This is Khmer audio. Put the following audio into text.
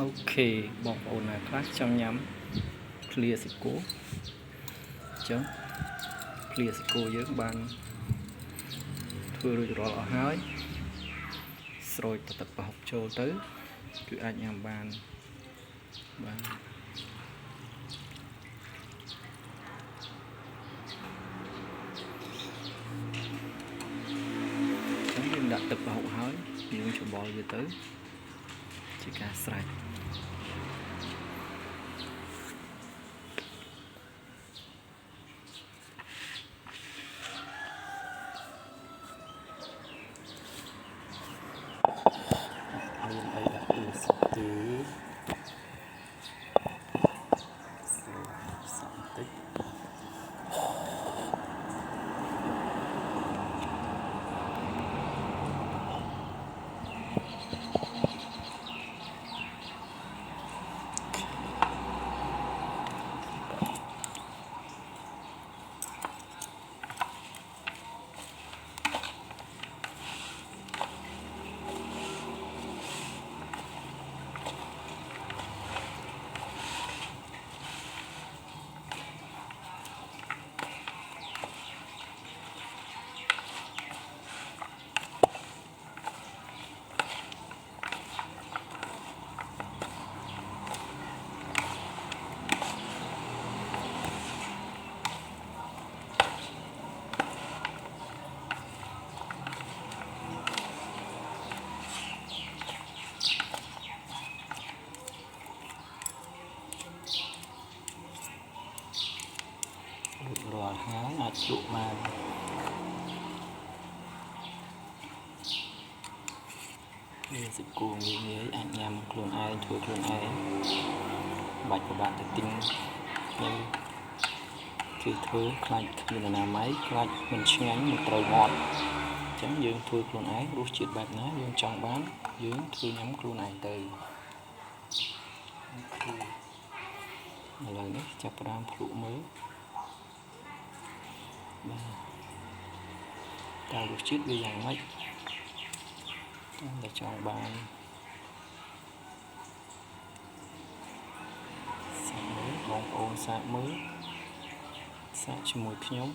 អូខេបងប្អូនណាខ្លះចង់ញ៉ាំភ្លាសាច់គោអញ្ចឹងភ្លាសាច់គោយើងបានធ្វើរួចរាល់អស់ហើយស្រោចទឹកប្រហុកចូលទៅគឺអាចញ៉ាំបានយើងដាក់ទឹកប្រហុកហើយយើងច្របល់វាទៅជាការស្រេចមានអីដាក់ពីស្ទីសំតិចរាល់ហើយអាចជក់បានមានសាច់គោងាយអាចញ៉ាំខ្លួនឯងធ្វើខ្លួនឯងបាច់ពិបាកទៅទិញខ្ញុំគេធ្វើខ្លាចគ្មានអនាម័យខ្លាចមិនឆ្ងាញ់មិនត្រូវមាត់អញ្ចឹងយើងធ្វើខ្លួនឯងរសជាតិបែបណាយើងចង់បានយើងធ្វើញ៉ាំខ្លួនឯងទៅឥឡូវនេះចាប់ផ្ដើមភ្លក់មើលបាទតើរសជាតិវាយ៉ាងម៉េចតែចង់បានសាកមើលបងប្អូនសាកមើលសាកជាមួយខ្ញុំ